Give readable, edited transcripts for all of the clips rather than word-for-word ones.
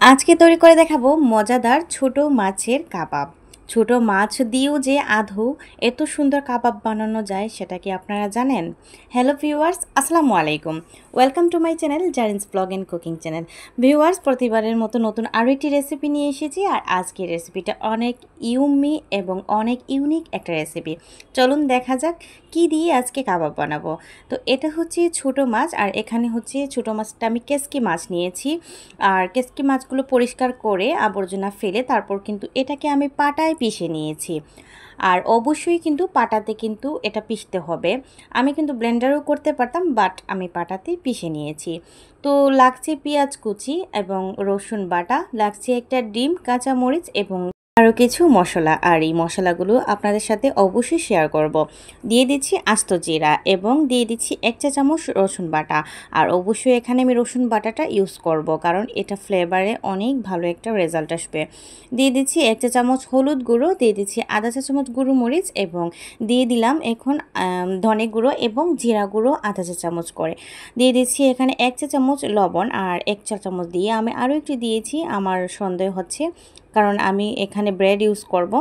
আজকে তৈরি করে দেখাবো মজাদার ছোট মাছের কাবাব। ছোট মাছ দিয়েও যে আদৌ এত সুন্দর কাবাব বানানো যায় সেটা কি আপনারা জানেন? হ্যালো ভিউয়ার্স, আসসালামু আলাইকুম। Welcome to my channel Zarin's blog and cooking channel. Viewers, প্রতিবারের মতো নতুন আরও একটি রেসিপি নিয়ে এসেছি, আর আজকের রেসিপিটা অনেক ইউমি এবং অনেক ইউনিক একটা রেসিপি। চলুন দেখা যাক কি দিয়ে আজকে কাবাব বানাবো। তো এটা হচ্ছে ছোট মাছ, আর এখানে হচ্ছে ছোট মাছটা আমি কেসকি মাছ নিয়েছি। আর কেসকি মাছগুলো পরিষ্কার করে আবর্জনা ফেলে তারপর কিন্তু এটাকে আমি পাটায় পিষে নিয়েছি। আর অবশ্যই কিন্তু পাটাতে কিন্তু এটা পিষতে হবে। আমি কিন্তু ব্লেন্ডারও করতে পারতাম, বাট আমি পাটাতে পিষে নিয়েছি। তো লাগছে পেঁয়াজ কুচি এবং রসুন বাটা, লাগছে একটা ডিম, কাঁচামরিচ এবং আরও কিছু মশলা। আর এই মশলাগুলো আপনাদের সাথে অবশ্যই শেয়ার করব। দিয়ে দিচ্ছি আস্ত জিরা এবং দিয়ে দিচ্ছি 1 চা চামচ রসুন বাটা। আর অবশ্যই এখানে আমি রসুন বাটাটা ইউজ করব, কারণ এটা ফ্লেভারে অনেক ভালো একটা রেজাল্ট আসবে। দিয়ে দিচ্ছি 1 চা চামচ হলুদ গুঁড়ো, দিয়ে দিচ্ছি আধা চা চামচ গুঁড়ো মরিচ এবং দিয়ে দিলাম এখন ধনে গুঁড়ো এবং জিরা গুঁড়ো আধা চা চামচ করে। দিয়ে দিচ্ছি এখানে 1 চা চামচ লবণ, আর 1 চা চামচ দিয়ে আমি আরও একটু দিয়েছি, আমার সন্দেহ হচ্ছে কারণ আমি এখানে ব্রেড ইউজ করব।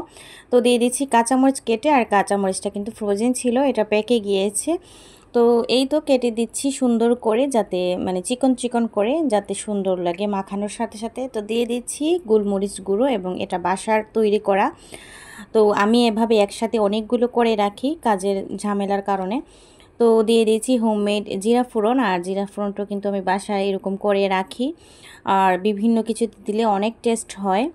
তো দিয়ে দিচ্ছি কাঁচামরিচ কেটে, আর কাঁচামরিচটা কিন্তু ফ্রোজেন ছিল, এটা পেকে গিয়েছে। তো এই তো কেটে দিচ্ছি সুন্দর করে, যাতে মানে চিকন চিকন করে, যাতে সুন্দর লাগে মাখানোর সাথে সাথে। তো দিয়ে দিচ্ছি গোলমরিচ গুঁড়ো এবং এটা বাসার তৈরি করা। তো আমি এভাবে একসাথে অনেকগুলো করে রাখি কাজের ঝামেলার কারণে। তো দিয়ে দিয়েছি হোমমেড জিরা ফোড়ন, আর জিরা ফোড়নটাও কিন্তু আমি বাসায় এরকম করে রাখি, আর বিভিন্ন কিছু দিলে অনেক টেস্ট হয়।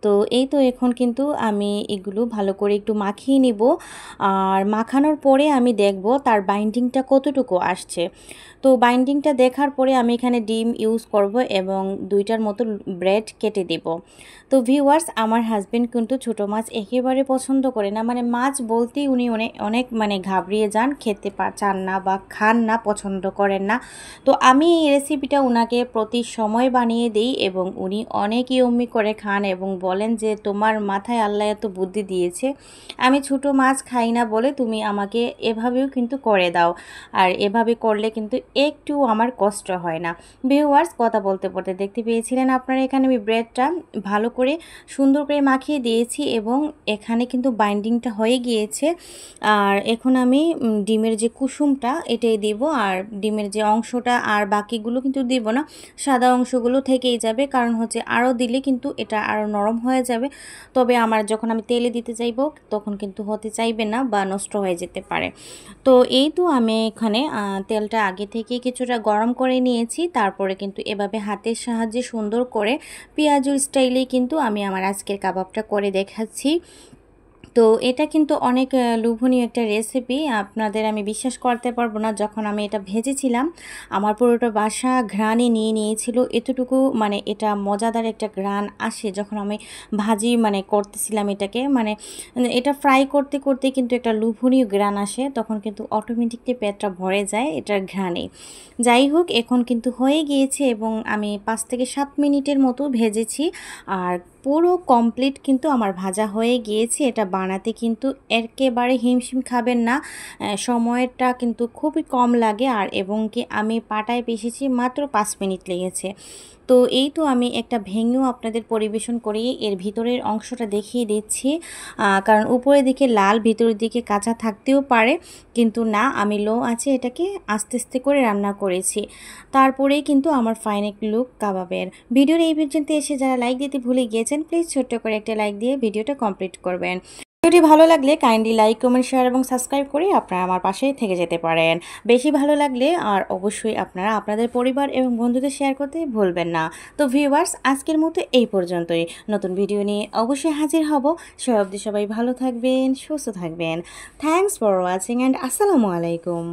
তো এই তো এখন কিন্তু আমি এগুলো ভালো করে একটু মাখিয়ে নিব, আর মাখানোর পরে আমি দেখব তার বাইন্ডিংটা কতটুকু আসছে। তো বাইন্ডিংটা দেখার পরে আমি এখানে ডিম ইউজ করব এবং 2টার মতো ব্রেড কেটে দেব। তো ভিউয়ার্স, আমার হাজবেন্ড কিন্তু ছোটো মাছ একেবারে পছন্দ করে না, মানে মাছ বলতেই উনি অনেক অনেক মানে ঘাবড়িয়ে যান, খেতে চান না বা খান না, পছন্দ করেন না। তো আমি এই রেসিপিটা উনাকে প্রতি সময় বানিয়ে দিই এবং উনি অনেক ইয়ম্মি করে খান এবং বলেন যে তোমার মাথায় আল্লাহ এত বুদ্ধি দিয়েছে, আমি ছোটো মাছ খাই না বলে তুমি আমাকে এভাবেও কিন্তু করে দাও, আর এভাবে করলে কিন্তু একটু আমার কষ্ট হয় না। ভিউয়ার্স, কথা বলতে বলতে দেখতে পেয়েছিলেন আপনারা এখানে আমি ব্রেডটা ভালো করে সুন্দর করে মাখিয়ে দিয়েছি এবং এখানে কিন্তু বাইন্ডিংটা হয়ে গিয়েছে। আর এখন আমি ডিমের যে কুসুমটা এটাই দিব, আর ডিমের যে অংশটা আর বাকিগুলো কিন্তু দিব না, সাদা অংশগুলো থেকেই যাবে, কারণ হচ্ছে আরও দিলে কিন্তু এটা আরও নরম হয়ে যাবে। তবে আমার যখন আমি তেলে দিতে চাইব তখন কিন্তু হতে চাইবে না বা নষ্ট হয়ে যেতে পারে। তো এই তো আমি এখানে তেলটা আগে থেকে কিছুটা গরম করে নিয়েছি, তারপরে কিন্তু এভাবে হাতের সাহায্যে সুন্দর করে পেঁয়াজুর স্টাইলেই কিন্তু আমি আমার আজকের কাবাবটা করে দেখাচ্ছি। তো এটা কিন্তু অনেক লোভনীয় একটা রেসিপি, আপনাদের আমি বিশ্বাস করতে পারবো না, যখন আমি এটা ভেজেছিলাম আমার পুরোটা বাসা ঘ্রাণে নিয়ে নিয়েছিল এতটুকু, মানে এটা মজাদার একটা ঘ্রাণ আসে যখন আমি ভাজি মানে করতেছিলাম এটাকে, মানে এটা ফ্রাই করতে করতে কিন্তু একটা লোভনীয় ঘ্রাণ আসে, তখন কিন্তু অটোমেটিকলি পেটটা ভরে যায় এটার ঘ্রাণে। যাই হোক, এখন কিন্তু হয়ে গিয়েছে এবং আমি 5 থেকে 7 মিনিটের মতো ভেজেছি, আর পুরো কমপ্লিট কিন্তু আমার ভাজা হয়ে গিয়েছে। এটা বানাতে কিন্তু একেবারে হিমশিম খাবেন না, সময়টা কিন্তু খুবই কম লাগে, আর এবং কি আমি পাটায় পিষেছি মাত্র 5 মিনিট লেগেছে। তো এই তো আমি একটা ভেঙেও আপনাদের পরিবেশন করি, এর ভিতরের অংশটা দেখিয়ে দিচ্ছি, কারণ উপরের দিকে লাল ভিতরের দিকে কাঁচা থাকতেও পারে, কিন্তু না, আমি লো আছে এটাকে আস্তে আস্তে করে রান্না করেছি। তারপরেই কিন্তু আমার ফাইনাল লুক কাবাবের। ভিডিওর এই পর্যন্ত এসে যারা লাইক দিতে ভুলে গিয়েছেন, প্লিজ ছোট্ট করে একটা লাইক দিয়ে ভিডিওটা কমপ্লিট করবেন। ভিডিওটি ভালো লাগলে কাইন্ডলি লাইক, কমেন্ট, শেয়ার এবং সাবস্ক্রাইব করে আপনারা আমার পাশেই থেকে যেতে পারেন। বেশি ভালো লাগলে আর অবশ্যই আপনারা আপনাদের পরিবার এবং বন্ধুদের শেয়ার করতে ভুলবেন না। তো ভিউয়ার্স, আজকের মতো এই পর্যন্তই। নতুন ভিডিও নিয়ে অবশ্যই হাজির হব। সে অবধি সবাই ভালো থাকবেন, সুস্থ থাকবেন। থ্যাংকস ফর ওয়াচিং অ্যান্ড আসসালামু আলাইকুম।